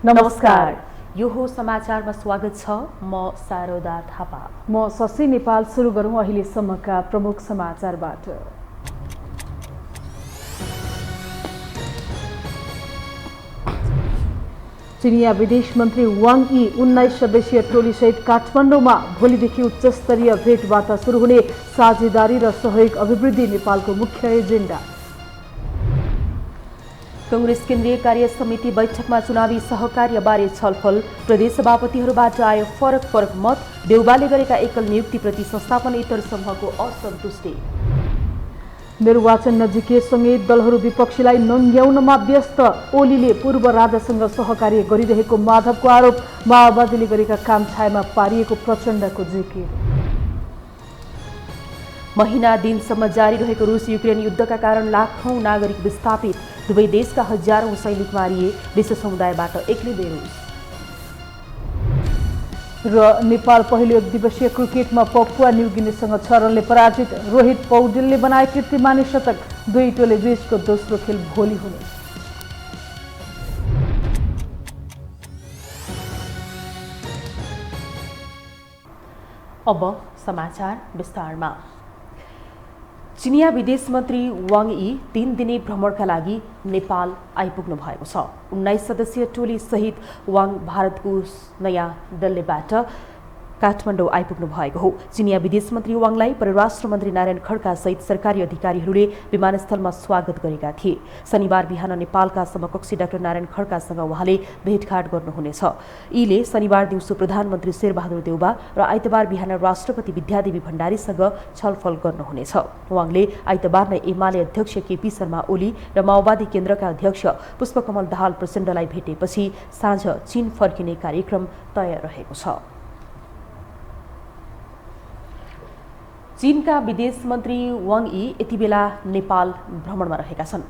नमस्कार, यो हो समाचारमा स्वागत छ। म शारदा थापा। म शशि नेपाल। सुरु गरौँ अहिलेसम्मका प्रमुख समाचारबाट। चिनिया विदेश मन्त्री वाङ यी 19 सदस्यीय टोलीसहित काठमाडौँमा भोलिदेखि उच्चस्तरीय भेटवार्ता सुरु हुने। साझेदारी र सहयोग अभिवृद्धि नेपालको मुख्य एजेन्डा। कांग्रेस केन्द्रीय कार्य समिति बैठकमा चुनावी सहकार्यबारे छलफल। प्रदेश सभापतिहरूबाट आयो फरक मत। देउबाले गरेका एकल नियुक्तिप्रति संस्थापनेतर समूहको असन्तुष्टि। निर्वाचन नजिकैसँगै दलहरू विपक्षीलाई नङ्ग्याउनमा व्यस्त। ओलीले पूर्व राजासँग सहकार्य गरिरहेको माधवको आरोप। माओवादीले गरेका काम छायामा पारिएको प्रचण्डको जिकिर। महिना दिनसम्म जारी रहेको रुस युक्रेन युद्धका कारण लाखौं नागरिक विस्थापित। दुवै देशका हजारौं सैनिक मारिए। विश्व समुदायबाट एक्लिँदै रुस। र नेपाल पहिलो एकदिवसीय क्रिकेटमा पपुवा न्युगिनीसँग 6 रनले पराजित। रोहित पौडेलले बनाए कीर्तिमानी शतक। दुई टोली बीचको दोस्रो खेल भोलि हुने। अब समाचार विस्तारमा। चिनिया विदेश मन्त्री वाङ यी 3 दिने भ्रमणका लागि नेपाल आइपुग्नु भएको छ। 19 सदस्यीय टोली सहित वाङ भारतको नयाँ दिल्लीबाट काठमाडौँ आइपुग्नु भएको हो। चिनिया विदेश मन्त्री वाङलाई परराष्ट्र मन्त्री नारायण खड्का सहित सरकारी अधिकारीहरूले विमानस्थलमा स्वागत गरेका थिए। शनिबार बिहान नेपालका समकक्षी डाक्टर नारायण खड्कासँग उहाँले भेटघाट गर्नुहुनेछ। यीले शनिबार दिउँसो प्रधानमन्त्री शेरबहादुर देउबा र आइतबार बिहान राष्ट्रपति विद्यादेवी भण्डारीसँग छलफल गर्नुहुनेछ। वाङले आइतबार नै एमाले अध्यक्ष केपी शर्मा ओली र माओवादी केन्द्रका अध्यक्ष पुष्पकमल दाहाल प्रचण्डलाई भेटेपछि साँझ चीन फर्किने कार्यक्रम तय रहेको छ। चीनका विदेश मन्त्री वाङ यी यति बेला नेपाल भ्रमणमा रहेका छन्।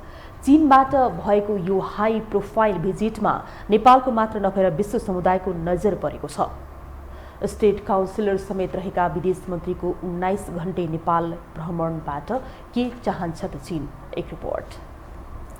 चीनबाट भएको यो हाई प्रोफाइल भिजिटमा नेपालको मात्र नभएर विश्व समुदायको नजर परेको छ। स्टेट काउन्सिलर समेत रहेका विदेश मन्त्रीको 19 घण्टे नेपाल भ्रमणबाट के चाहन्छ त चीन? एक रिपोर्ट।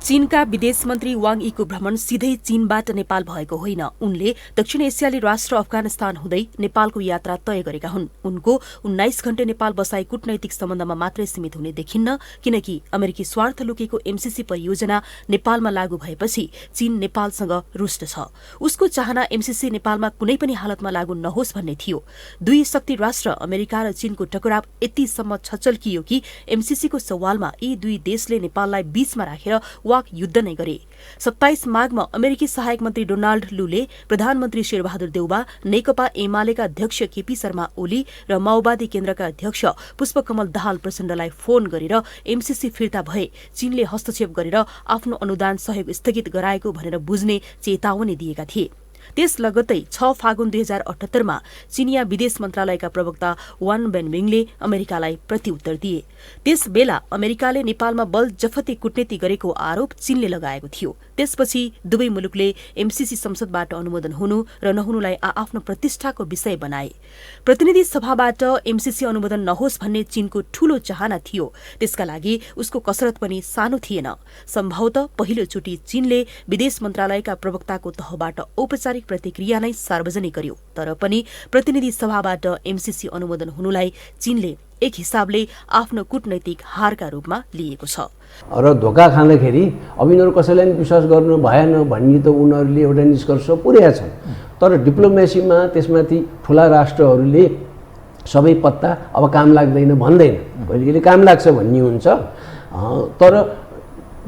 चीनका विदेश मन्त्री वाङ यीको भ्रमण सिधै चीनबाट नेपाल भएको होइन। उनले दक्षिण एसियाली राष्ट्र अफगानिस्तान हुँदै नेपालको यात्रा तय गरेका हुन्। उनको 19 घण्टे नेपाल बसाई कूटनैतिक सम्बन्धमा मात्रै सीमित हुने देखिन्न, किनकि अमेरिकी स्वार्थ लुकेको एमसीसी परियोजना नेपालमा लागू भएपछि चीन नेपालसँग रुष्ट छ। उसको चाहना एमसीसी नेपालमा कुनै पनि हालतमा लागू नहोस् भन्ने थियो। दुई शक्ति राष्ट्र अमेरिका र चीनको टकराव यतिसम्म छचल्कियो कि एमसीसीको सवालमा यी दुई देशले नेपाललाई बीचमा राखेर वाक युद्ध नै गरे। 27 माघमा अमेरिकी सहायक मन्त्री डोनाल्ड लूले प्रधानमन्त्री शेरबहादुर देउबा, नेकपा एमालेका अध्यक्ष केपी शर्मा ओली र माओवादी केन्द्रका अध्यक्ष पुष्पकमल दाहाल प्रचण्डलाई फोन गरेर एमसीसी फिर्ता भए चीनले हस्तक्षेप गरेर आफ्नो अनुदान सहयोग स्थगित गराएको भनेर बुझ्ने चेतावनी दिएका थिए। त्यस लगत्तै 6 फागुन 2078 मा चिनिया विदेश मन्त्रालयका प्रवक्ता वान बेनबिङले अमेरिकालाई प्रत्युत्तर दिए। त्यस बेला अमेरिकाले नेपालमा बल जफती कूटनीति गरेको आरोप चीनले लगाएको थियो। त्यसपछि दुवै मुलुकले एमसीसी संसदबाट अनुमोदन हुनु र नहुनुलाई आफ्नो प्रतिष्ठाको विषय बनाए। प्रतिनिधि सभाबाट एमसीसी अनुमोदन नहोस् भन्ने चीनको ठूलो चाहना थियो। त्यसका लागि उसको कसरत पनि सानो थिएन। सम्भवतः पहिलोचोटि चीनले विदेश मन्त्रालयका प्रवक्ताको तहबाट औपचारिक प्रतिक्रिया नै सार्वजनिक गर्यो। तर पनि प्रतिनिधि सभाबाट एमसीसी अनुमोदन हुनुलाई चीनले एक हिसाबले आफ्नो कूटनैतिक हारका रूपमा लिएको छ। र धोका खाँदाखेरि अब यिनीहरू कसैलाई पनि विश्वास गर्नु भएन भन्ने त उनीहरूले एउटा निष्कर्ष पुर्याएका छन्। तर डिप्लोमेसीमा त्यसमाथि ठुला राष्ट्रहरूले सबै पत्ता अब काम लाग्दैन भन्दैन, कहिले कहिले काम लाग्छ भन्ने हुन्छ। तर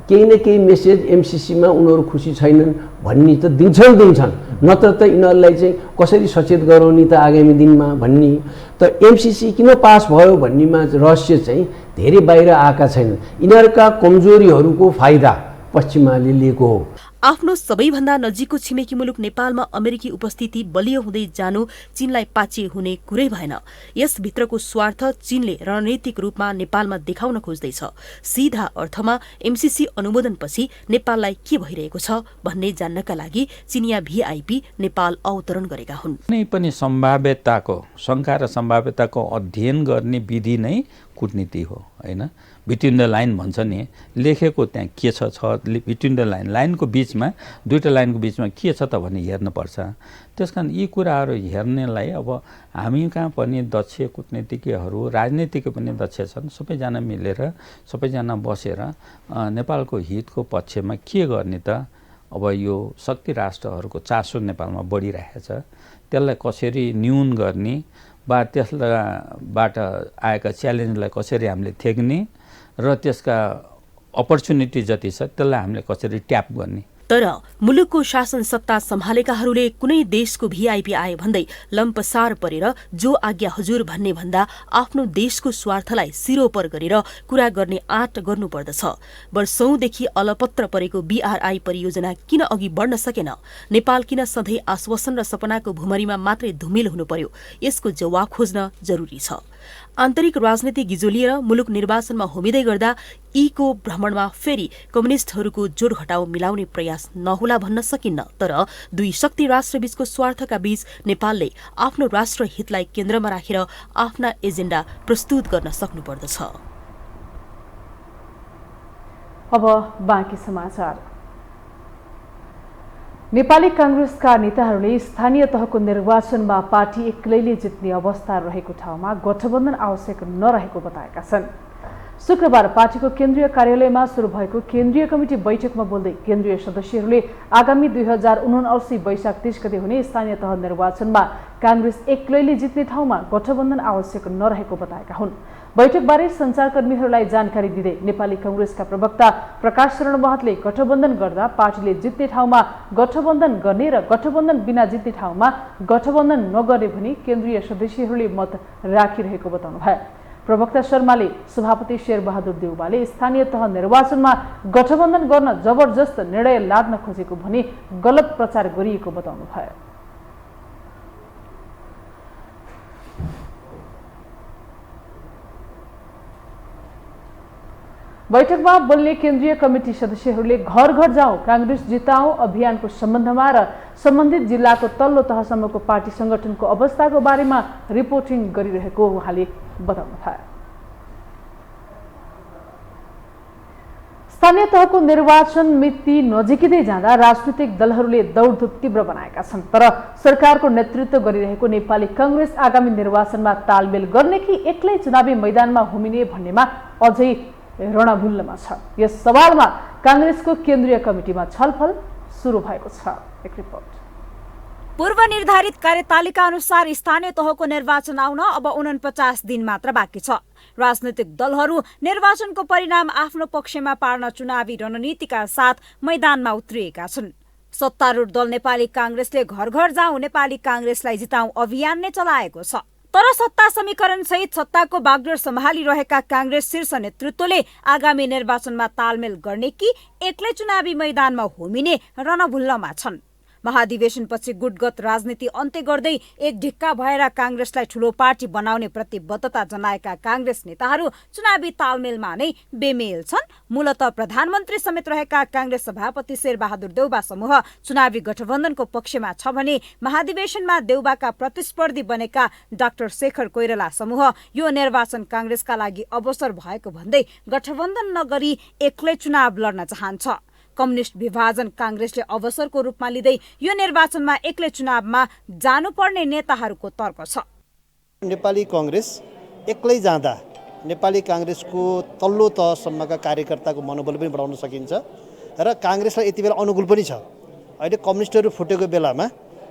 केही न केही मेसेज एमसीसीमा उनीहरू खुसी छैनन् भन्ने त दिन्छन्, नत्र त यिनीहरूलाई चाहिँ कसरी सचेत गराउने त आगामी दिनमा भन्ने। त एमसीसी किन पास भयो भन्नेमा रहस्य चाहिँ धेरै बाहिर आएका छैनन्। यिनीहरूका कमजोरीहरूको फाइदा पश्चिमाले लिएको हो। आफ्नो सबैभन्दा नजिकको छिमेकी मुलुक नेपालमा अमेरिकी उपस्थिति बलियो हुँदै जानु चीनलाई पाचे हुने कुरै भएन। यसभित्रको स्वार्थ चीनले रणनीतिक रूपमा नेपालमा देखाउन खोज्दैछ। सीधा अर्थमा एमसीसी अनुमोदनपछि नेपाललाई के भइरहेको छ भन्ने जान्नका लागि चिनिया भीआईपी नेपाल अवतरण गरेका हुन्। कुनै पनि सम्भाव्यताको शंका र सम्भाव्यताको अध्ययन गर्ने विधि नै कूटनीति हो हैन। बिट्विन द लाइन भन्छ नि, लेखेको त्यहाँ के छ बिट्विन द लाइनको बिचमा दुईटा लाइनको बिचमा के छ त भन्ने हेर्नुपर्छ। त्यसकारण यी कुराहरू हेर्नेलाई अब हामी कहाँ पनि दक्ष कूटनीतिज्ञहरू, राजनीतिज्ञ पनि दक्ष छन्। सबैजना मिलेर सबैजना बसेर नेपालको हितको पक्षमा के गर्ने त, अब यो शक्ति राष्ट्रहरूको चासो नेपालमा बढिरहेको छ, त्यसलाई कसरी न्यून गर्ने वा त्यसबाट आएका च्यालेन्जलाई कसरी हामीले थेग्ने र त्यसका अपर्च्युनिटी जति छ त्यसलाई हामीले कसरी ट्याप गर्ने। तर मुलुकको शासन सत्ता सम्हालेकाहरूले कुनै देशको भिआइपी आए भन्दै लम्पसार परेर जो आज्ञा हजुर भन्ने भन्दा आफ्नो देशको स्वार्थलाई सिरोपर गरेर कुरा गर्ने आँट गर्नुपर्दछ। वर्षौंदेखि अलपत्र परेको बीआरआई परियोजना किन अघि बढ्न सकेन? नेपाल किन सधैँ आश्वासन र सपनाको भुमरीमा मात्रै धुमिल हुनु पर्यो? यसको जवाब खोज्न जरुरी छ। आन्तरिक राजनीति गिजोलिएर मुलुक निर्वाचनमा होमिँदै गर्दा यीको भ्रमणमा फेरि कम्युनिस्टहरूको जोड घटाउ मिलाउने प्रयास नहोला भन्न सकिन्न। तर दुई शक्ति राष्ट्रबीचको स्वार्थका बीच नेपालले आफ्नो राष्ट्र हितलाई केन्द्रमा राखेर आफ्ना एजेन्डा प्रस्तुत गर्न सक्नुपर्दछ। अब बाँकी समाचार। नेपाली कांग्रेसका नेताहरूले स्थानीय तहको निर्वाचनमा पार्टी एक्लैले जित्ने अवस्था रहेको ठाउँमा गठबन्धन आवश्यक नरहेको बताएका छन्। शुक्रबार पार्टीको केन्द्रीय कार्यालयमा सुरु भएको केन्द्रीय कमिटी बैठकमा बोल्दै केन्द्रीय सदस्यहरूले आगामी 2079 वैशाख 30 गते हुने स्थानीय तह निर्वाचनमा कांग्रेस एक्लैले जित्ने ठाउँमा गठबन्धन आवश्यक नरहेको बताएका हुन्। बैठकबारे सञ्चारकर्मीहरूलाई जानकारी दिँदै नेपाली कांग्रेसका प्रवक्ता प्रकाश शरण महतले गठबन्धन गर्दा पार्टीले जित्ने ठाउँमा गठबन्धन गर्ने र गठबन्धन बिना जित्ने ठाउँमा गठबन्धन नगर्ने भनी केन्द्रीय सदस्यहरूले मत राखिरहेको बताउनुभयो। प्रवक्ता शर्माले सभापति शेरबहादुर देउवाले स्थानीय तह निर्वाचनमा गठबन्धन गर्न जबरजस्त निर्णय लाद्न खोजेको भनी गलत प्रचार गरिएको बताउनुभयो। बैठकमा बोल्ने केन्द्रीय कमिटी सदस्यहरूले घर घर जाउँ कांग्रेस जिताउँ अभियानको सम्बन्धमा र सम्बन्धित जिल्लाको तल्लो तहसम्मको पार्टी संगठनको अवस्थाको बारेमा रिपोर्टिङ गरिरहेको उहाँले बताउनुभयो। स्थानीय तहको निर्वाचन मिति नजिकै जाँदा राजनीतिक दलहरूले दौडधुप तीव्र बनाएका छन्। तर सरकारको नेतृत्व गरिरहेको नेपाली कांग्रेस आगामी निर्वाचनमा तालमेल गर्ने कि एक्लै चुनावी मैदानमा हुमिने भन्नेमा अझै रणभुल्लमा छ। यस सवालमा कांग्रेसको केन्द्रीय कमिटीमा छलफल सुरु भएको छ। एक रिपोर्ट। पूर्व निर्धारित कार्यतालिका अनुसार स्थानीय तहको निर्वाचन आउन अब 49 दिन मात्र बाँकी छ। राजनीतिक दलहरू निर्वाचनको परिणाम आफ्नो पक्षमा पार्न चुनावी रणनीतिका साथ मैदानमा उत्रिएका छन्। सत्तारूढ दल नेपाली कांग्रेसले घर घर जाउँ नेपाली कांग्रेसलाई जिताउँ अभियान नै चलाएको छ। तर सत्ता समीकरण सहित सत्ताको बागडोर सम्हालिरहेका कांग्रेस शीर्ष नेतृत्वले आगामी निर्वाचनमा तालमेल गर्ने कि एक्लै चुनावी मैदानमा होमिने रणभुल्लमा छन्। महाधिवेशनपछि गुटगत राजनीति अन्त्य गर्दै एक ढिक्का भएर कांग्रेसलाई ठूलो पार्टी बनाउने प्रतिबद्धता जनाएका कांग्रेस नेताहरू चुनावी तालमेलमा नै बेमेल छन्। मूलत प्रधानमन्त्री समेत रहेका कांग्रेस सभापति शेरबहादुर देउवा समूह चुनावी गठबन्धनको पक्षमा छ भने महाधिवेशनमा देउवाका प्रतिस्पर्धी बनेका डाक्टर शेखर कोइराला समूह यो निर्वाचन कांग्रेसका लागि अवसर भएको भन्दै गठबन्धन नगरी एक्लै चुनाव लड्न चाहन्छ। कम्युनिस्ट विभाजन कांग्रेसले अवसरको रूपमा लिँदै यो निर्वाचनमा एक्लै चुनावमा जानुपर्ने नेताहरूको तर्क छ। नेपाली कांग्रेस एक्लै जाँदा नेपाली कांग्रेसको तल्लो तहसम्मका कार्यकर्ताको मनोबल पनि बढाउन सकिन्छ र कांग्रेसलाई यति बेला अनुकूल पनि छ। अहिले कम्युनिस्टहरू फुटेको बेलामा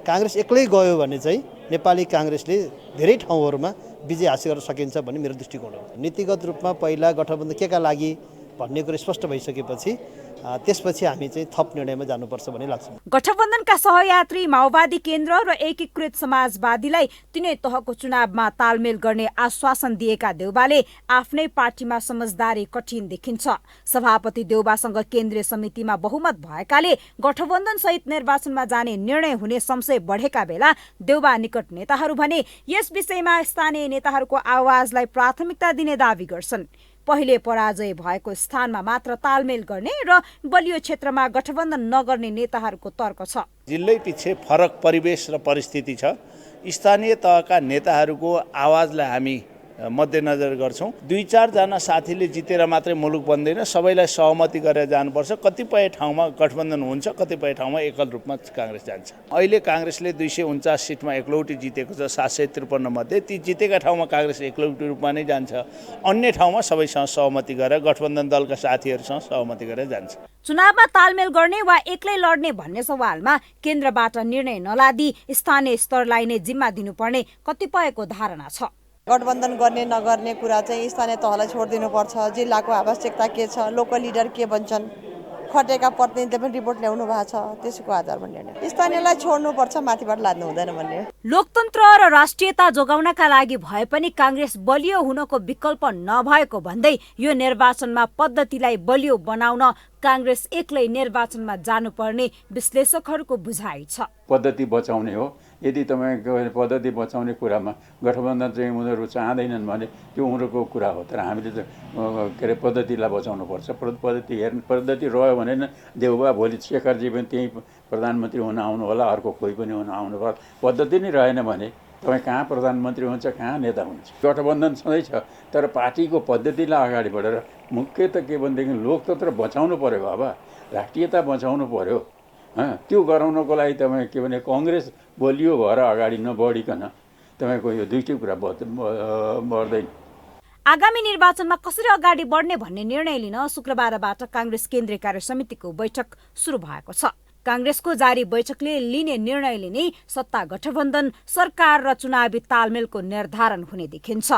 कांग्रेस एक्लै गयो भने चाहिँ नेपाली कांग्रेसले धेरै ठाउँहरूमा विजय हासिल गर्न सकिन्छ भन्ने मेरो दृष्टिकोण हो। नीतिगत रूपमा पहिला गठबन्धन केका लागि भन्ने कुरो स्पष्ट भइसकेपछि त्यसपछि हामी चाहिँ थप निर्णयमा जानुपर्छ भन्ने लाग्छ। गठबन्धनका सहयात्री माओवादी केन्द्र र एकीकृत समाजवादीलाई तिनै तहको चुनावमा तालमेल गर्ने आश्वासन दिएका देउवाले आफ्नै पार्टीमा समझदारी कठिन देखिन्छ। सभापति देउवासँग केन्द्रीय समितिमा बहुमत भएकाले गठबन्धन सहित निर्वाचनमा जाने निर्णय हुने संशय बढेका बेला देउवा निकट नेताहरू भने यस विषयमा स्थानीय नेताहरूको आवाजलाई प्राथमिकता दिने दावी गर्छन्। पहिले पराजय भएको स्थानमा मात्र तालमेल गर्ने र बलियो क्षेत्रमा गठबन्धन नगर्ने नेताहरूको तर्क छ। जिल्लै पछि फरक परिवेश र परिस्थिति छ। स्थानीय तहका नेताहरूको आवाजलाई हामी मध्यनजर गर्छौँ। 2-4 जना साथीले जितेर मात्रै मुलुक बन्दैन, सबैलाई सहमति गरेर जानुपर्छ। कतिपय ठाउँमा गठबन्धन हुन्छ, कतिपय ठाउँमा एकल रूपमा काङ्ग्रेस जान्छ। अहिले काङ्ग्रेसले 249 सिटमा एकलौटी जितेको छ 753 मध्ये। ती जितेका ठाउँमा काङ्ग्रेस एकलौटी रूपमा नै जान्छ, अन्य ठाउँमा सबैसँग सहमति गरेर गठबन्धन दलका साथीहरूसँग सहमति गरेर जान्छ। चुनावमा तालमेल गर्ने वा एक्लै लड्ने भन्ने सवालमा केन्द्रबाट निर्णय नलादी स्थानीय स्तरलाई नै जिम्मा दिनुपर्ने कतिपयको धारणा छ। गठबन्धन गर्ने नगर्ने कुरा चाहिँ स्थानीय तहलाई छोडिदिनुपर्छ। जिल्लाको आवश्यकता के छ, लोकल लिडर के बन्छन्, खटेका प्रतिनिधिले पनि रिपोर्ट ल्याउनु भएको छ, त्यसको आधारमा निर्णय। स्थानीयलाई छोड्नुपर्छ, माथिबाट लाद्नु हुँदैन भन्ने। लोकतन्त्र र राष्ट्रियता जोगाउनका लागि भए पनि काङ्ग्रेस बलियो हुनको विकल्प नभएको भन्दै यो निर्वाचनमा पद्धतिलाई बलियो बनाउन काङ्ग्रेस एक्लै निर्वाचनमा जानुपर्ने विश्लेषकहरूको बुझाइ छ। पद्धति बचाउने हो। यदि तपाईँ पद्धति बचाउने कुरामा गठबन्धन चाहिँ उनीहरू चाहँदैनन् भने त्यो उनीहरूको कुरा हो। तर हामीले त के अरे पद्धतिलाई बचाउनुपर्छ। पद्धति रह्यो भने देउबा भोलि शेखरजी पनि त्यही प्रधानमन्त्री हुन आउनु होला, अर्को कोही पनि हुन आउनु होला। पद्धति नै रहेन भने तपाईँ कहाँ प्रधानमन्त्री हुन्छ, कहाँ नेता हुन्छ। गठबन्धन सधैँ छ, तर पार्टीको पद्धतिलाई अगाडि बढेर मुख्य त के भनेदेखि लोकतन्त्र बचाउनु पर्यो बाबा, राष्ट्रियता बचाउनु पर्यो। त्यो गराउनको लागि तपाईँ के भने कङ्ग्रेस बलियो भएर अगाडि नबढिकन तपाईँको यो दुईटै कुरा बढ्दैन। आगामी निर्वाचनमा कसरी अगाडि बढ्ने भन्ने निर्णय लिन शुक्रबारबाट काङ्ग्रेस केन्द्रीय कार्य समितिको बैठक सुरु भएको छ। काङ्ग्रेसको जारी बैठकले लिने निर्णयले नै सत्ता गठबन्धन, सरकार र चुनावी तालमेलको निर्धारण हुने देखिन्छ।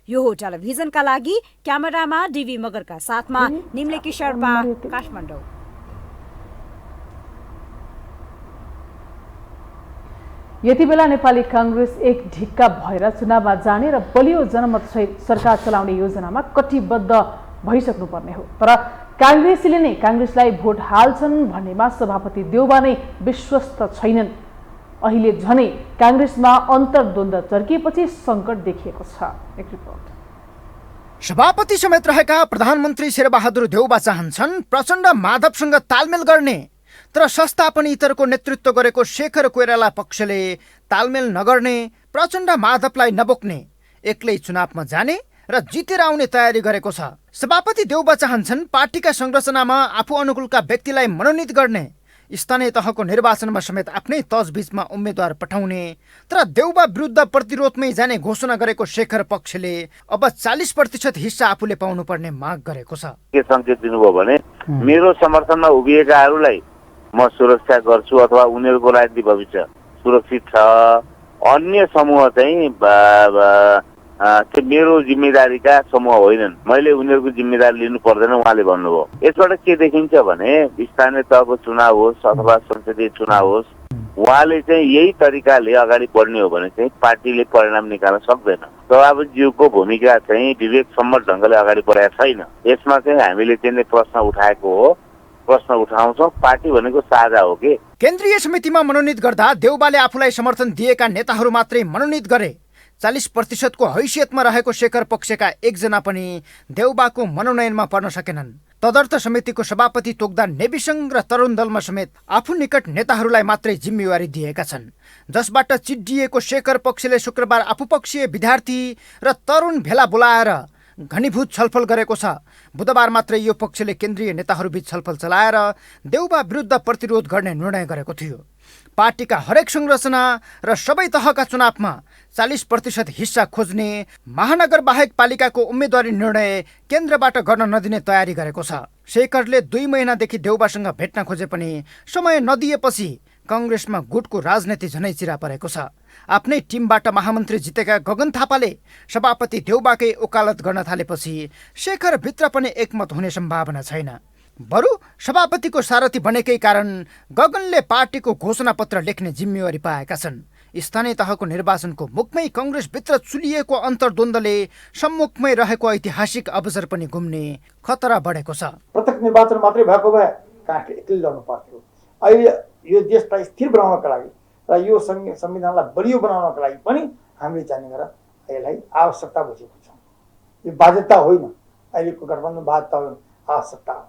यो हो टेलिभिजनका लागि क्यामेरामा डिभी मगरका साथमा निम्लेकी शर्मा, काठमाडौँ। यति बेला नेपाली काङ्ग्रेस एक ढिक्का भएर चुनावमा जाने र बलियो जनमत सहित सरकार चलाउने योजनामा कटिबद्ध भइसक्नुपर्ने हो। तर काङ्ग्रेसीले नै काङ्ग्रेसलाई भोट हाल्छन् भन्नेमा सभापति देउबा नै विश्वस्त छैनन्। अहिले झनै काङ्ग्रेसमा अन्तर्द्वन्द्व चर्किएपछि सङ्कट देखिएको छ। एक रिपोर्ट। सभापति समेत रहेका प्रधानमन्त्री शेरबहादुर देउबा चाहन्छन् प्रचण्ड माधवसँग तालमेल गर्ने, तर संस्थापनहीतरको नेतृत्व गरेको शेखर कोइराला पक्षले तालमेल नगर्ने, प्रचण्ड माधवलाई नबोक्ने, एक्लै चुनावमा जाने र जितेर आउने तयारी गरेको छ। सभापति देउबा चाहन्छन् पार्टीका संरचनामा आफू अनुकूलका व्यक्तिलाई मनोनित गर्ने, स्थानीय तहको निर्वाचनमा समेत आफ्नै तजबिजमा उम्मेद्वार पठाउने। तर देउबा विरुद्ध प्रतिरोधमै जाने घोषणा गरेको शेखर पक्षले अब 40% हिस्सा आफूले पाउनुपर्ने माग गरेको छ। के संकेत दिनुभयो भने मेरो समर्थनमा उभिएकाहरूलाई म सुरक्षा गर्छु अथवा उनीहरूको राजनीतिक भविष्य सुरक्षित छ, अन्य समूह चाहिँ मेरो जिम्मेदारीका समूह होइनन्, मैले उनीहरूको जिम्मेदारी लिनु पर्दैन उहाँले भन्नुभयो। यसबाट के देखिन्छ भने स्थानीय तहको चुनाव होस् अथवा संसदीय चुनाव होस्, उहाँले चाहिँ यही तरिकाले अगाडि बढ्ने हो भने चाहिँ पार्टीले परिणाम निकाल्न सक्दैन। सभापतिज्यूको भूमिका चाहिँ विवेकसम्मत ढङ्गले अगाडि बढाएको छैन। यसमा चाहिँ हामीले चाहिँ प्रश्न उठाएको हो, प्रश्न उठाउँछौँ। पार्टी भनेको साझा हो कि। केन्द्रीय समितिमा मनोनित गर्दा देउबाले आफूलाई समर्थन दिएका नेताहरू मात्रै मनोनित गरे। 40% हैसियतमा रहेको शेखर पक्षका एकजना पनि देउबाको मनोनयनमा पर्न सकेनन्। तदर्थ समितिको सभापति तोक्दा नेविसङ र तरुण दलमा समेत आफू निकट नेताहरूलाई मात्रै जिम्मेवारी दिएका छन्, जसबाट चिड्डिएको शेखर पक्षले शुक्रबार आफूपक्षीय विद्यार्थी र तरुण भेला बोलाएर घनीभूत छलफल गरेको छ। बुधबार मात्रै यो पक्षले केन्द्रीय नेताहरूबीच छलफल चलाएर देउबा विरुद्ध प्रतिरोध गर्ने निर्णय गरेको थियो। पार्टीका हरेक संरचना र सबै तहका चुनावमा 40% हिस्सा खोज्ने महानगर बाहेक पालिकाको उम्मेदवारी निर्णय केन्द्रबाट गर्न नदिने तयारी गरेको छ। शेखरले 2 महिनादेखि देउबासँग भेट्न खोजे पनि समय नदिएपछि काङ्ग्रेसमा गुटको राजनीति झनै चिरा परेको छ। आफ्नै टिमबाट महामन्त्री जितेका गगन थापाले सभापति देउबाकै ओकालत गर्न थालेपछि शेखर भित्र पनि एकमत हुने सम्भावना छैन। बरु सभापतिको सारथी बनेकै कारण गगनले पार्टीको घोषणापत्र लेख्ने जिम्मेवारी पाएका छन्। स्थानीय तहको निर्वाचनको मुखमै काङ्ग्रेसभित्र चुलिएको अन्तर्द्वन्द्वले सम्मुखमै रहेको ऐतिहासिक अवसर पनि गुम्ने खतरा बढेको छ। प्रत्यक्ष निर्वाचन मात्रै भएको भए काङ्ग्रेस एक्लै लड्नु पर्थ्यो। अहिले यो देशलाई स्थिर बनाउनका लागि र यो संविधानलाई बलियो बनाउनका लागि पनि हामीले जाने गरेर यसलाई आवश्यकता बुझेको छ। यो बाध्यता होइन, अहिलेको गठबन्धन बाध्यता होइन, आवश्यकता हो।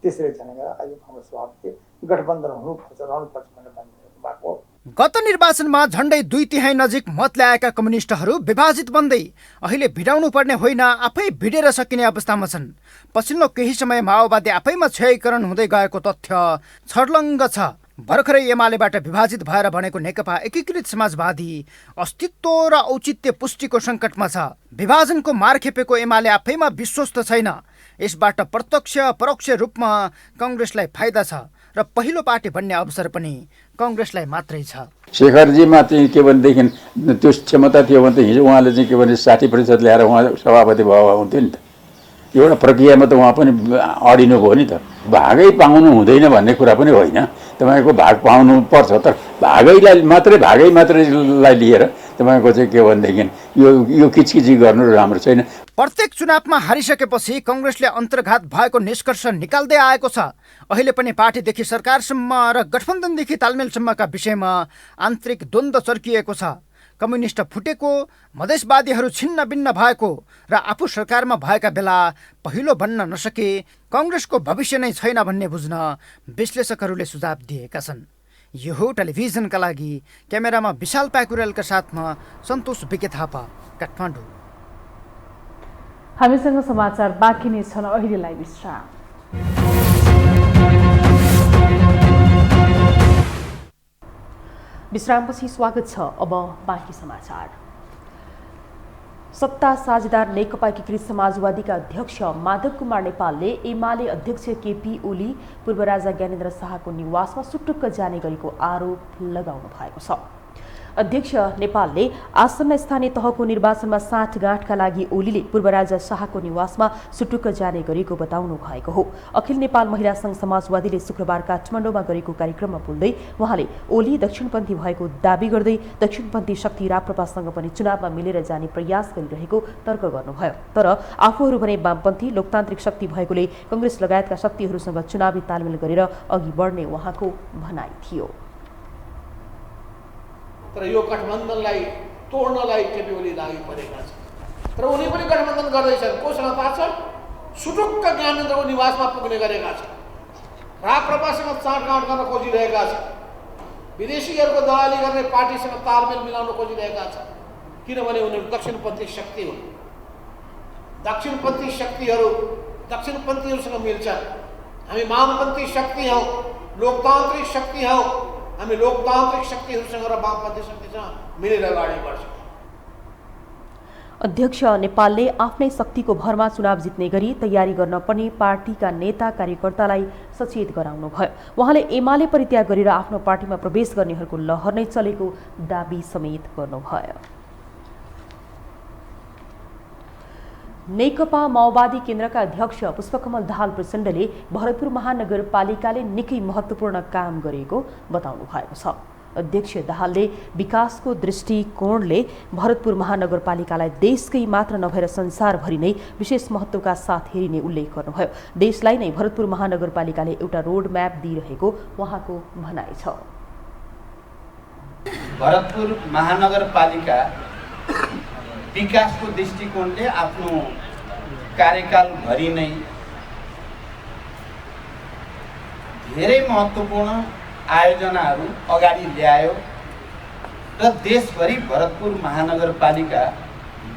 त्यसैले जाने गरेर अहिले काङ्ग्रेस सभापति गठबन्धन हुनुपर्छ, रहनुपर्छ भनेर भन्नुभएको। गत निर्वाचनमा झण्डै 2/3 नजिक मत ल्याएका कम्युनिस्टहरू विभाजित बन्दै अहिले भिडाउनु पर्ने होइन, आफै भिडेर सकिने अवस्थामा छन्। पछिल्लो केही समय माओवादी आफैमा क्षयीकरण हुँदै गएको तथ्य छर्लङ्ग छ। भर्खरै एमालेबाट विभाजित भएर बनेको नेकपा एकीकृत समाजवादी अस्तित्व र औचित्य पुष्टिको सङ्कटमा छ। विभाजनको मार खेपेको एमाले आफैमा विश्वस्त छैन। यसबाट प्रत्यक्ष परोक्ष रूपमा काङ्ग्रेसलाई फाइदा छ र पहिलो पार्टी बन्ने अवसर पनि काङ्ग्रेसलाई मात्रै छ। शेखरजीमा चाहिँ के भनेदेखि त्यो क्षमता थियो भने त हिजो उहाँले चाहिँ के भने 60% ल्याएर उहाँ सभापति भयो हुन्थ्यो नि त। एउटा प्रक्रियामा त उहाँ पनि अडिनु भयो नि त। भागै पाउनु हुँदैन भन्ने कुरा पनि होइन, तपाईँको भाग पाउनु पर्छ, तर भागै मात्रैलाई लिएर तपाईँको चाहिँ के भनेदेखि यो किचकिची गर्नु राम्रो छैन। प्रत्येक चुनावमा हारिसकेपछि काङ्ग्रेसले अन्तर्घात भएको निष्कर्ष निकाल्दै आएको छ। अहिले पनि पार्टीदेखि सरकारसम्म र गठबन्धनदेखि तालमेलसम्मका विषयमा आन्तरिक द्वन्द्व चर्किएको छ। कम्युनिस्ट फुटेको, मधेसवादीहरू छिन्न भिन्न भएको र आफू सरकारमा भएका बेला पहिलो बन्न नसके काङ्ग्रेसको भविष्य नै छैन भन्ने बुझ्न विश्लेषकहरूले सुझाव दिएका छन्। यो हो टेलिभिजनका लागि क्यामेरामा विशाल प्याकुरेलका साथमा सन्तोष बिके थापा, काठमाडौँ। हामीसँग समाचार बाँकी नै छन्, अहिलेलाई विश्राम। विश्रामपछि स्वागत छ। अब बाँकी समाचार। सत्ता साझेदार नेकपा एकीकृत समाजवादीका अध्यक्ष माधव कुमार नेपालले एमाले अध्यक्ष केपी ओली पूर्व राजा ज्ञानेन्द्र शाहको निवासमा सुटुक्क जाने गरेको आरोप लगाउनु भएको छ। अध्यक्ष नेपालले आसन्न स्थानीय तहको निर्वाचनमा साँठगाँठका लागि ओलीले पूर्व राजा शाहको निवासमा सुटुक्क जाने गरेको बताउनु भएको हो। अखिल नेपाल महिला सङ्घ समाजवादीले शुक्रबार काठमाडौँमा गरेको कार्यक्रममा बोल्दै उहाँले ओली दक्षिणपन्थी भएको दावी गर्दै दक्षिणपन्थी शक्ति राप्रपासँग पनि चुनावमा मिलेर जाने प्रयास गरिरहेको तर्क गर्नुभयो। तर आफूहरू भने वामपन्थी लोकतान्त्रिक शक्ति भएकोले काङ्ग्रेस लगायतका शक्तिहरूसँग चुनावी तालमेल गरेर अघि बढ्ने उहाँको भनाइ थियो। तर यो गठबन्धनलाई तोड्नलाई केपी ओली लागि परेका छन्। तर उनी पनि गठबन्धन गर्दैछन्। कोसँग थाहा छ? सुटुक्क ज्ञानेन्द्रको निवासमा पुग्ने गरेका छन्। राप्रपासँग साँठगाँठ गर्न खोजिरहेका छन्। विदेशीहरूको दलाली गर्ने पार्टीसँग तालमेल मिलाउन खोजिरहेका छन्। किनभने उनीहरू दक्षिणपन्थी शक्ति हुन्। दक्षिणपन्थी शक्तिहरू दक्षिणपन्थीहरूसँग मिल्छन्। हामी वामपन्थी शक्ति हौँ, लोकतान्त्रिक शक्ति हौँ। हामी लोकतान्त्रिक शक्तिहरूसँग र वामपन्थी शक्तिसँग मिलेर अगाडि बढ्छौँ। अध्यक्ष नेपालले आफ्नै शक्तिको भरमा चुनाव जित्ने गरी तयारी गर्न पनि पार्टीका नेता कार्यकर्तालाई सचेत गराउनुभयो। उहाँले एमाले परित्याग गरेर आफ्नो पार्टीमा प्रवेश गर्नेहरूको लहर नै चलेको दाबी समेत गर्नुभयो। नेकपा माओवादी केन्द्रका अध्यक्ष पुष्पकमल दाहाल प्रचण्डले भरतपुर महानगरपालिकाले निकै महत्त्वपूर्ण काम गरेको बताउनु भएको छ। अध्यक्ष दाहालले विकासको दृष्टिकोणले भरतपुर महानगरपालिकालाई देशकै मात्र नभएर संसारभरि नै विशेष महत्त्वका साथ हेरिने उल्लेख गर्नुभयो। देशलाई नै भरतपुर महानगरपालिकाले एउटा रोड म्याप दिइरहेको उहाँको भनाइ छ। भरतपुर महानगरपालिका विकासको दृष्टिकोणले आफ्नो कार्यकालभरि नै धेरै महत्त्वपूर्ण आयोजनाहरू अगाडि ल्यायो र देशभरि भरतपुर महानगरपालिका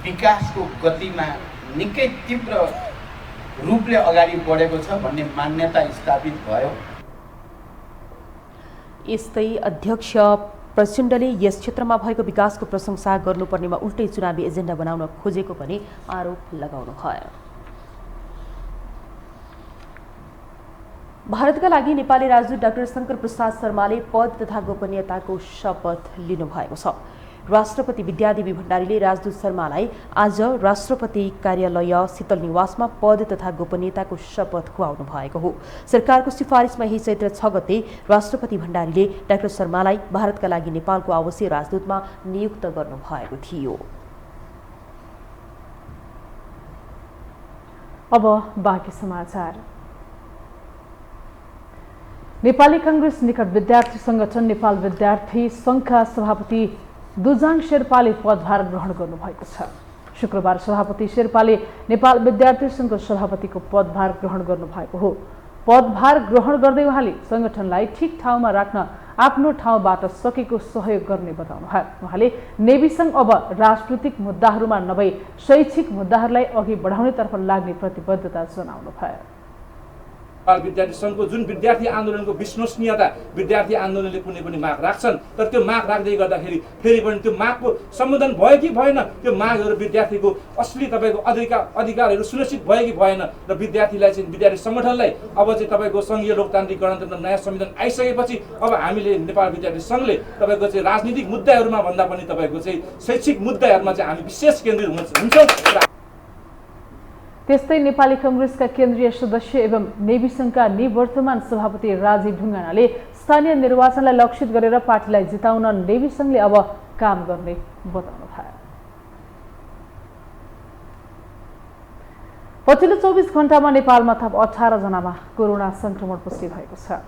विकासको गतिमा निकै तीव्र रूपले अगाडि बढेको छ भन्ने मान्यता स्थापित भयो। यस्तै अध्यक्ष प्रचण्डले यस क्षेत्रमा भएको विकासको प्रशंसा गर्नुपर्नेमा उल्टै चुनावी एजेन्डा बनाउन खोजेको पनि आरोप लगाउनुभयो। भारतका लागि नेपाली राजदूत डाक्टर शङ्कर प्रसाद शर्माले पद तथा गोपनीयताको शपथ लिनुभएको छ। राष्ट्रपति विद्यादेवी भण्डारीले राजदूत शर्मालाई आज राष्ट्रपति कार्यालय शीतल निवासमा पद तथा गोपनीयताको शपथ खुवाउनु भएको हो। सरकारको सिफारिसमा यही चैत्र 6 गते राष्ट्रपति भण्डारीले डाक्टर शर्मालाई भारतका लागि नेपालको आवासीय राजदूतमा नियुक्त गर्नुभएको थियो। अब बाँकी समाचार। नेपाली काङ्ग्रेस निकट विद्यार्थी संगठन नेपाल विद्यार्थी सङ्घका सभापति दुजाङ शेर्पाले पदभार ग्रहण गर्नुभएको छ। शुक्रबार सभापति शेर्पाले नेपाल विद्यार्थी सङ्घको सभापतिको पदभार ग्रहण गर्नुभएको हो। पदभार ग्रहण गर्दै उहाँले संगठनलाई ठिक ठाउँमा राख्न आफ्नो ठाउँबाट सकेको सहयोग गर्ने बताउनुभयो। उहाँले नेवीसँग अब राजनीतिक मुद्दाहरूमा नभई शैक्षिक मुद्दाहरूलाई अघि बढाउनेतर्फ लाग्ने प्रतिबद्धता जनाउनुभयो। विद्यार्थी सङ्घको जुन विद्यार्थी आन्दोलनको विश्वसनीयता विद्यार्थी आन्दोलनले कुनै पनि माग राख्छन्, तर त्यो माग राख्दै गर्दाखेरि फेरि पनि त्यो मागको सम्बोधन भयो कि भएन, त्यो मागहरू विद्यार्थीको असली तपाईँको अधिकारहरू सुनिश्चित भयो कि भएन, र विद्यार्थीलाई चाहिँ विद्यार्थी सङ्गठनलाई अब चाहिँ तपाईँको सङ्घीय लोकतान्त्रिक गणतन्त्र नयाँ संविधान आइसकेपछि अब हामीले नेपाल विद्यार्थी सङ्घले तपाईँको चाहिँ राजनीतिक मुद्दाहरूमा भन्दा पनि तपाईँको चाहिँ शैक्षिक मुद्दाहरूमा चाहिँ हामी विशेष केन्द्रित हुन्छौँ। त्यस्तै नेपाली कांग्रेसका केन्द्रीय सदस्य एवं नेवी संघका निवर्तमान सभापति राजीव ढुङ्गानाले स्थानीय निर्वाचनलाई लक्षित गरेर पार्टीलाई जिताउन नेवी संघले अब काम गर्ने बताउनुभयो। पछिल्लो 24 घण्टामा नेपालमा थप 18 जनामा कोरोना संक्रमण पुष्टि भएको छ।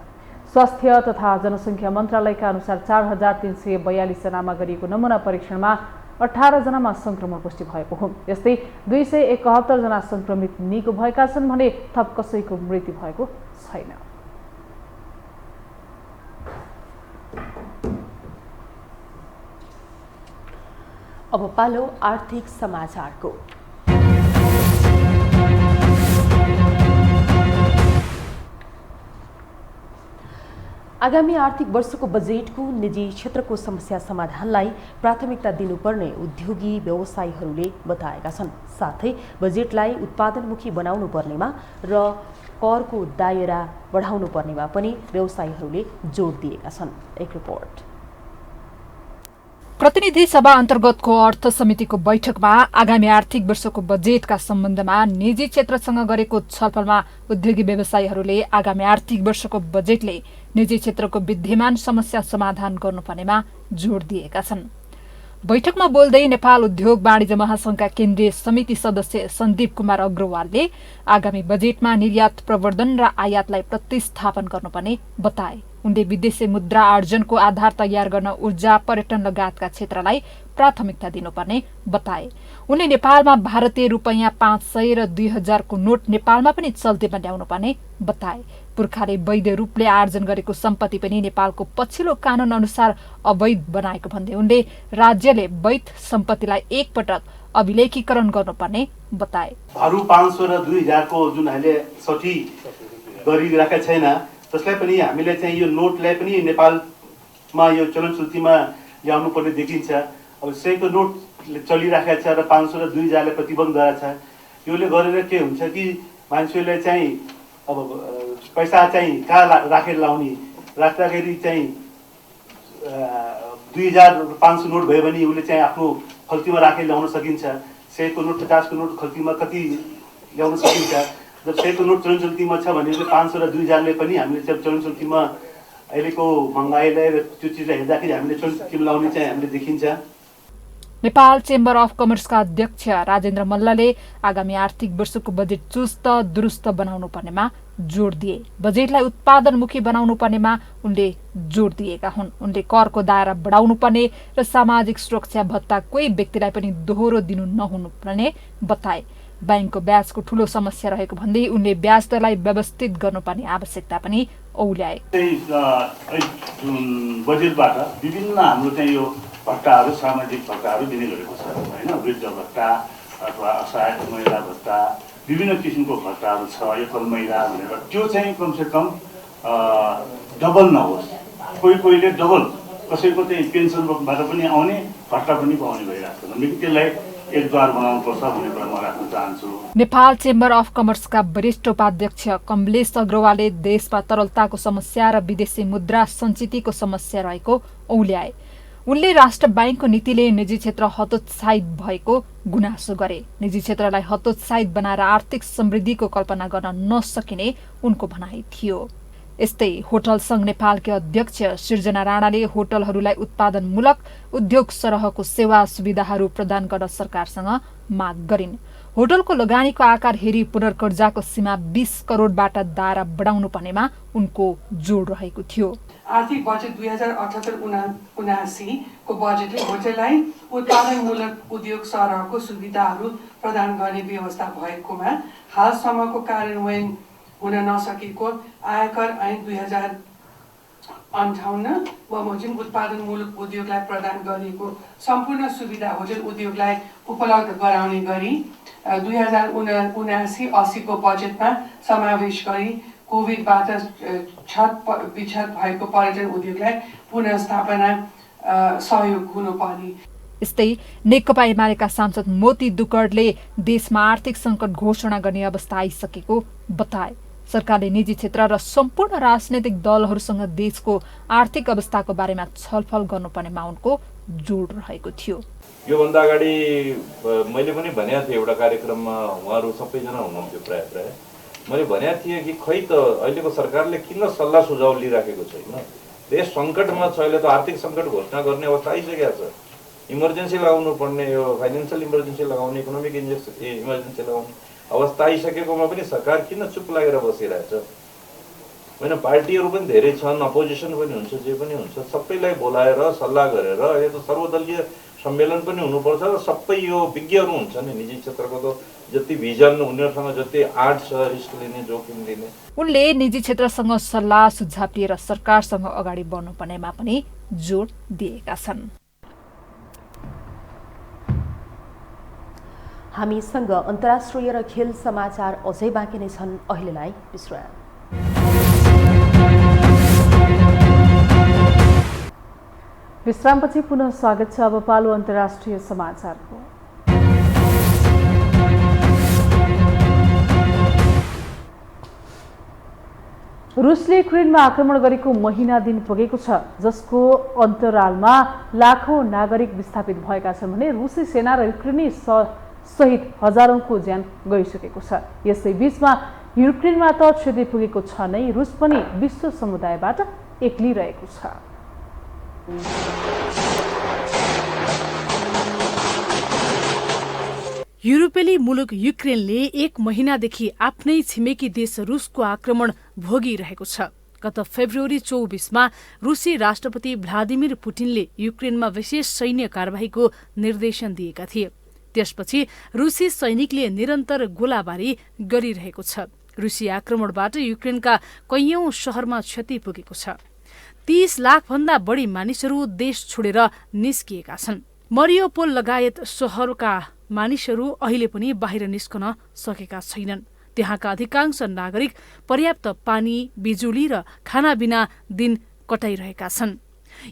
स्वास्थ्य तथा जनसङ्ख्या मन्त्रालयका अनुसार 4342 जनामा गरिएको नमुना परीक्षणमा 18 जनामा संक्रमण पुष्टि भएको हो। यस्तै 271 जना संक्रमित निको भएका छन् भने थप कसैको मृत्यु भएको छैन। अब पालो आर्थिक समाचारको। आगामी आर्थिक वर्षको बजेटको निजी क्षेत्रको समस्या समाधानलाई प्राथमिकता दिनुपर्ने उद्योगी व्यवसायीहरूले बताएका छन्। साथै बजेटलाई उत्पादनमुखी बनाउनु पर्नेमा र करको दायरा बढाउनु पर्नेमा पनि व्यवसायीहरूले जोड दिएका छन्। एक रिपोर्ट। प्रतिनिधि सभा अन्तर्गतको अर्थ समितिको बैठकमा आगामी आर्थिक वर्षको बजेटका सम्बन्धमा निजी क्षेत्रसँग गरेको छलफलमा उद्योगी व्यवसायीहरूले आगामी आर्थिक वर्षको बजेटले निजी क्षेत्रको विद्यमान समस्या समाधान गर्नुपर्नेमा जोड दिएका छन्। बैठकमा बोल्दै नेपाल उद्योग वाणिज्य महासंघका केन्द्रीय समिति सदस्य सन्दीप कुमार अग्रवालले आगामी बजेटमा निर्यात प्रवर्धन र आयातलाई प्रतिस्थापन गर्नुपर्ने बताए। उनले विदेशी मुद्रा आर्जनको आधार तयार गर्न ऊर्जा, पर्यटन लगायतका क्षेत्रलाई प्राथमिकता दिनुपर्ने बताए। उनले नेपालमा भारतीय रुपैयाँ 500 र 2000 को नोट नेपालमा पनि चल्तीमा ल्याउनुपर्ने बताए। पुर्खाले वैध रूपले आर्जन गरेको सम्पत्ति पनि नेपालको पछिल्लो कानून अनुसार अवैध बनाएको भन्दै उनले राज्यले वैध सम्पत्तिलाई एकपटक अभिलेखीकरण गर्नुपर्ने बताए। 500 र 2000 को जुन हामीले सठी गरिरहेका छैन, त्यसलाई पनि हामीले चाहिँ यो नोटलाई पनि नेपालमा यो चलन चल्तीमा ल्याउनु पर्ने देखिन्छ। अब 100 को नोट चलिरहेको छ र 500 र 2000 लाई प्रतिबन्ध गरेको छ। योले गरेर के हुन्छ कि मान्छेले चाहिँ अब पैसा चाहिँ कहाँ राखेर लाउने, राख्दाखेरि चाहिँ 2500 नोट भयो भने उसले चाहिँ आफ्नो खल्तीमा राखेर ल्याउन सकिन्छ। 100 को नोट 50 को नोट खल्तीमा कति ल्याउन सकिन्छ। जब 100 को नोट चलन चल्तीमा छ भने 500 र 2000 ले पनि हामीले चलन चल्तीमा अहिलेको महँगाईलाई र त्यो चिजलाई हेर्दाखेरि हामीले चलन चल्तीमा लाउने चाहिँ हामीले देखिन्छ। नेपाल चेम्बर अफ कमर्सका अध्यक्ष राजेन्द्र मल्लले आगामी आर्थिक वर्षको बजेट चुस्त दुरुस्त बनाउनु पर्नेमा जोड दिए। बजेटलाई उत्पादनमुखी बनाउनु पर्नेमा उनले जोड दिएका हुन्। उनले करको दायरा बढाउनु पर्ने र सामाजिक सुरक्षा भत्ता कोही व्यक्तिलाई पनि दोहोरो दिनु नहुनु पर्ने बताए। बैंकको ब्याजको ठूलो समस्या रहेको भन्दै उनले ब्याज दरलाई व्यवस्थित गर्नुपर्ने आवश्यकता पनि औल्याए। बजेटबाट विभिन्न हाम्रो चाहिँ यो भत्ताहरू, सामाजिक भत्ताहरू दिने गरेको छ हैन। वृद्ध भत्ता अथवा असहाय महिला भत्ता, विभिन्न किसिमको भत्ताहरू छ एकल महिला भनेर। त्यो चाहिँ कमसेकम डबल नहोस्। कोहीले डबल, कसैको चाहिँ पेन्सनबाट पनि आउने, भत्ता पनि पाउने भइरहेको छ। मैले त्यसलाई एकद्वार बनाउनुपर्छ भन्ने कुरा म राख्न चाहन्छु। नेपाल चेम्बर अफ कमर्सका वरिष्ठ उपाध्यक्ष कमलेश अग्रवालले देशमा तरलताको समस्या र विदेशी मुद्रा सञ्चितको समस्या रहेको औल्याए। उनले राष्ट्र बैंकको नीतिले निजी क्षेत्र हतोत्साहित भएको गुनासो गरे। निजी क्षेत्रलाई हतोत्साहित बनाएर आर्थिक समृद्धिको कल्पना गर्न नसकिने उनको भनाइ थियो। यस्तै होटल संघ नेपालका अध्यक्ष सृजना राणाले होटलहरूलाई उत्पादनमूलक उद्योग सरहको सेवा सुविधाहरू प्रदान गर्न सरकारसँग माग गरिन्। होटलको लगानीको आकार हेरी पुनर्कर्जाको सीमा 20 करोडबाट दायरा बढाउनु पर्नेमा उनको जोड रहेको थियो। आर्थिक बजेट 2078-79 को बजेटले होटललाई उत्पादनमूलक उद्योग सरहको सुविधाहरू प्रदान गर्ने व्यवस्था भएकोमा हालसम्मको कार्यान्वयन हुन नसकेको आयकर ऐन वा होटल उत्पादनमूलक उद्योगलाई प्रदान गरिएको सम्पूर्ण सुविधा होटल उद्योगलाई उपलब्ध गराउने गरी 2079-80 को बजेटमा समावेश गरी कोभिडबाट विक्षत भएको पर्यटन उद्योगलाई पुनर्स्थापना सहयोग हुनुपर्ने। यस्तै नेकपा एमालेका सांसद मोती दुकर्डले देशमा आर्थिक संकट घोषणा गर्ने अवस्था आइसकेको बताए। सरकारले निजी क्षेत्र र सम्पूर्ण राजनैतिक दलहरूसँग देशको आर्थिक अवस्थाको बारेमा छलफल गर्नुपर्नेमा उनको जोड रहेको थियो। योभन्दा अगाडि मैले पनि भनेको थिएँ एउटा कार्यक्रममा, उहाँहरू सबैजना हुनुहुन्थ्यो प्राय मैले भनेको थिएँ कि खै त अहिलेको सरकारले किन सल्लाह सुझाव लिइराखेको छैन। देश सङ्कटमा छ, अहिले त आर्थिक सङ्कट घोषणा गर्ने अवस्था आइसकेको छ। इमर्जेन्सी लगाउनु पर्ने, यो फाइनेन्सियल इमर्जेन्सी लगाउने, इकोनोमिक इमर्जेन्सी लगाउने अवस्था आइसकेकोमा पनि सरकार किन चुप लागेर बसिरहेछ? होइन, पार्टीहरू पनि धेरै छन्, अपोजिसन पनि हुन्छ, जे पनि हुन्छ, सबैलाई बोलाएर सल्लाह गरेर अहिले त सर्वदलीय सम्मेलन पनि हुनुपर्छ र सबै यो विज्ञहरू हुन्छ नि निजी क्षेत्रको त जति भिजन उनीहरूसँग जति आर्ट छ, रिस्क लिने, जोखिम लिने। उनले निजी क्षेत्रसँग सल्लाह सुझाव लिएर सरकारसँग अगाडि बढ्नुपर्नेमा पनि जोड दिएका छन्। हामीसँग अन्तर्राष्ट्रिय र खेल समाचार अझै बाँकी नै छन्। अहिलेलाई विश्राम। विश्रामपछि पुनः स्वागत छ। अब पालो अन्तर्राष्ट्रिय समाचारको। रुसले युक्रेनमा आक्रमण गरेको महिना दिन पुगेको छ, जसको अन्तरालमा लाखौं नागरिक विस्थापित भएका छन् भने रुसी सेना र युक्रेनी सहित हजारौंको ज्यान गइसकेको छ। यसै बीचमा युक्रेनमा त क्षति पुगेको छ नै, रुस पनि विश्व समुदायबाट एक्लिरहेको छ। युरोपेली मुलुक युक्रेनले एक महिनादेखि आफ्नै छिमेकी देश रुसको आक्रमण भोगिरहेको छ। गत फेब्रुअरी 24 रुसी राष्ट्रपति भ्लादिमिर पुटिनले युक्रेनमा विशेष सैन्य कारबाहीको निर्देशन दिएका थिए। त्यसपछि रुसी सैनिकले निरन्तर गोलाबारी गरिरहेको छ। रुसी आक्रमणबाट युक्रेनका कैयौं शहरमा क्षति पुगेको छ। 30 लाख भन्दा बढी मानिसहरू देश छोडेर निस्किएका छन्। मरियोपोल लगायत शहरका मानिसहरू अहिले पनि बाहिर निस्कन सकेका छैनन्। त्यहाँका अधिकांश नागरिक पर्याप्त पानी, बिजुली र खाना बिना दिन कटाइरहेका छन्।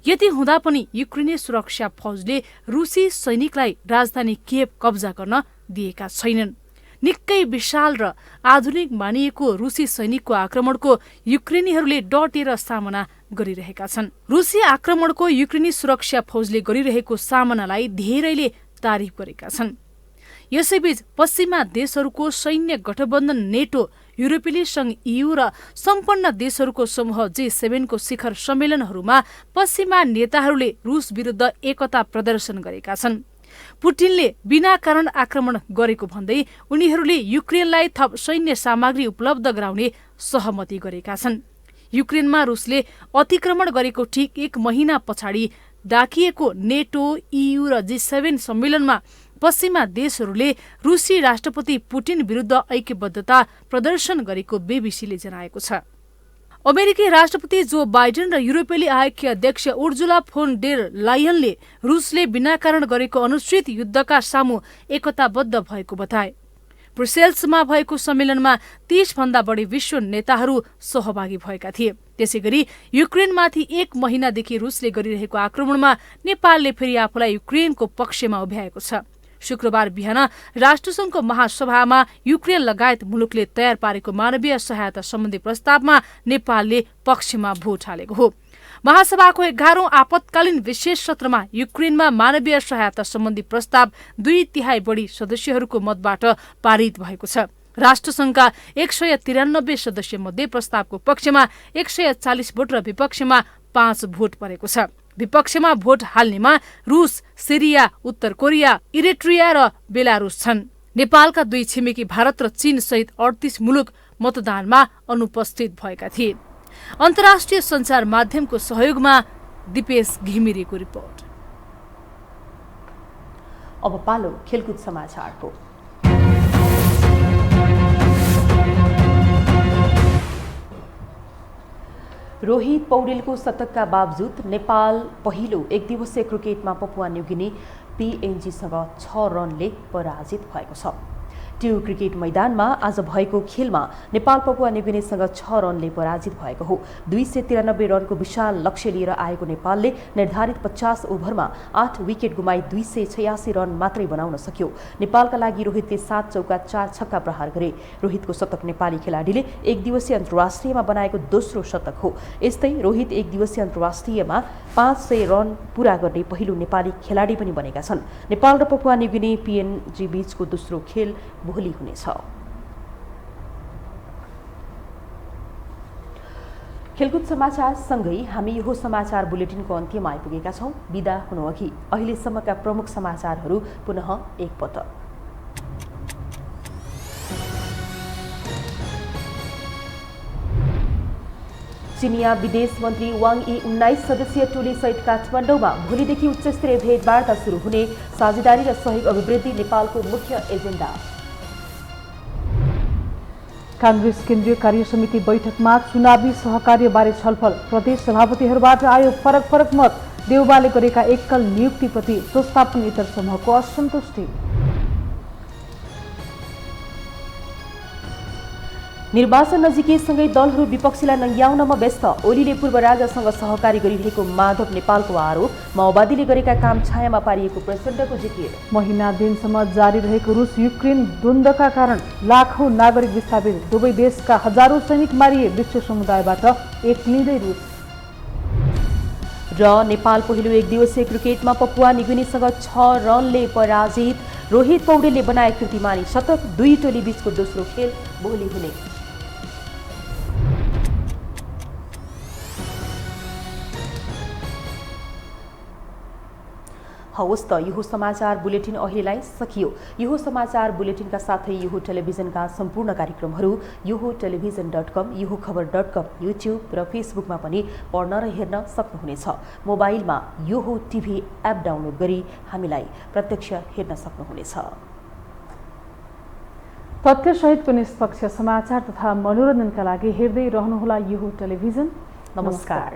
यति हुँदा पनि युक्रेनी सुरक्षा फौजले रुसी सैनिकलाई राजधानी कियेभ कब्जा गर्न दिएका छैनन्। निकै विशाल र आधुनिक मानिएको रुसी सैनिकको आक्रमणको युक्रेनीहरूले डटेर सामना गरिरहेका छन्। रुसी आक्रमणको युक्रेनी सुरक्षा फौजले गरिरहेको सामनालाई धेरैले तारिफ गरेका छन्। यसैबीच पश्चिमा देशहरूको सैन्य गठबन्धन नेटो, युरोपेली संघ EU र सम्पन्न देशहरूको समूह G7 को शिखर सम्मेलनहरूमा पश्चिमा नेताहरूले रुस विरुद्ध एकता प्रदर्शन गरेका छन्। पुटिनले बिना कारण आक्रमण गरेको भन्दै उनीहरूले युक्रेनलाई थप सैन्य सामग्री उपलब्ध गराउने सहमति गरेका छन्। युक्रेनमा रुसले अतिक्रमण गरेको ठिक एक महिना पछाडि डाकिएको नेटो, EU र G7 सम्मेलनमा पश्चिमा देशहरूले रुसी राष्ट्रपति पुटिन विरुद्ध ऐक्यबद्धता प्रदर्शन गरेको बीबीसीले जनाएको छ। अमेरिकी राष्ट्रपति जो बाइडेन र युरोपेली आयोगकी अध्यक्ष उर्जुला फोन डेर लायनले रुसले बिना कारण गरेको अनुचित युद्धका सामु एकताबद्ध भएको बताए। ब्रुसेल्समा भएको सम्मेलनमा 30 भन्दा बढी विश्व नेताहरू सहभागी भएका थिए। त्यसैगरी युक्रेनमाथि एक महिनादेखि रुसले गरिरहेको आक्रमणमा नेपालले फेरि आफूलाई युक्रेनको पक्षमा उभ्याएको छ। शुक्रबार बिहान राष्ट्रसङ्घको महासभामा युक्रेन लगायत मुलुकले तयार पारेको मानवीय सहायता सम्बन्धी प्रस्तावमा नेपालले पक्षमा भोट हालेको हो। महासभाको 11औं आपतकालीन विशेष सत्रमा युक्रेनमा मानवीय सहायता सम्बन्धी प्रस्ताव 2/3 बढी सदस्यहरूको मतबाट पारित भएको छ। राष्ट्रसङ्घका 193 सदस्य मध्ये प्रस्तावको पक्षमा 140 भोट र विपक्षमा 5 भोट परेको छ। विपक्षमा भोट हाल्नेमा रुस, सिरिया, उत्तर कोरिया, इरिट्रिया र बेलारुस छन्। नेपालका 2 छिमेकी भारत र चीन सहित 38 मुलुक मतदानमा अनुपस्थित भएका थिए। अन्तर्राष्ट्रिय सञ्चार माध्यमको सहयोगमा दिपेश घिमिरेको रिपोर्ट। अब पालो खेलकुद समाचारको। रोहित पौडेलको शतकका बावजुद नेपाल पहिलो एकदिवसीय क्रिकेटमा पपुवा न्युगिनी PNGसँग 6 रनले पराजित भएको छ। ट्यु क्रिकेट मैदानमा आज भएको खेलमा नेपाल पपुवा न्युगिनीसँग 6 रनले पराजित भएको हो। 293 रनको विशाल लक्ष्य लिएर आएको नेपालले निर्धारित 50 ओभरमा 8 विकेट गुमाई 286 रन मात्रै बनाउन सक्यो। नेपालका लागि रोहितले 7 चौका 4 छक्का प्रहार गरे। रोहितको शतक नेपाली खेलाडीले एक दिवसीय अन्तर्राष्ट्रियमा बनाएको दोस्रो शतक हो। यस्तै रोहित एक दिवसीय अन्तर्राष्ट्रियमा 500 रन पूरा गर्ने पहिलो नेपाली खेलाडी पनि बनेका छन्। नेपाल र पपुवा न्युगिनी PNG बीचको दोस्रो खेल भोलि हुनेछ। खेलकुद समाचार सँगै हामी यो समाचार बुलेटिनको अन्त्यमा आइपुगेका छौं। बिदा हुनुअघि अहिलेसम्मका प्रमुख समाचारहरू पुनः एकपटक। चिनिया विदेश मन्त्री वाङ यी 19 सदस्यीय टोलीसहित काठमाडौँमा भोलिदेखि उच्चस्तरीय भेटवार्ता सुरु हुने। साझेदारी र सहयोग अभिवृद्धि नेपालको मुख्य एजेन्डा। कांग्रेस केन्द्रीय कार्य समिति बैठकमा चुनावी सहकार्यबारे छलफल। प्रदेश सभापतिहरूबाट आयो फरक फरक मत। देउबाले गरेका एकल नियुक्तिप्रति संस्थापनेतर समूहको असन्तुष्टि। निर्वाचन नजिकैसँगै दलहरू विपक्षीलाई नङ्ग्याउनमा व्यस्त। ओलीले पूर्व राजासँग सहकारी गरिरहेको माधव नेपालको आरोप। माओवादीले गरेका काम छायामा पारिएको प्रचण्डको जिकिर। महिना दिनसम्म जारी रहेको रुस युक्रेन द्वन्द्वका कारण लाखौं नागरिक विस्थापित। दुवै देशका हजारौं सैनिक मारिए। विश्व समुदायबाट एक्लिँदै रुस। र नेपाल पहिलो एक दिवसीय क्रिकेटमा पपुवा न्युगिनीसँग 6 रनले पराजित। रोहित पौडेलले बनाए कीर्तिमानी शतक। दुई टोली बीचको दोस्रो खेल भोलि हुने। हवस् त यो समाचार बुलेटिन अहिलेलाई सकियो। यो समाचार बुलेटिनका साथै यो टेलिभिजनका सम्पूर्ण कार्यक्रमहरू yoho.television.com, yoho.khabar.com, युट्युब र फेसबुकमा पनि पढ्न र हेर्न सक्नुहुनेछ। मोबाइलमा योहो टिभी एप डाउनलोड गरी हामीलाई प्रत्यक्ष हेर्न सक्नुहुनेछ। तथ्यसहितको निष्पक्ष समाचार तथा मनोरञ्जनका लागि हेर्दै रहनुहोला योहो टेलिभिजन। नमस्कार।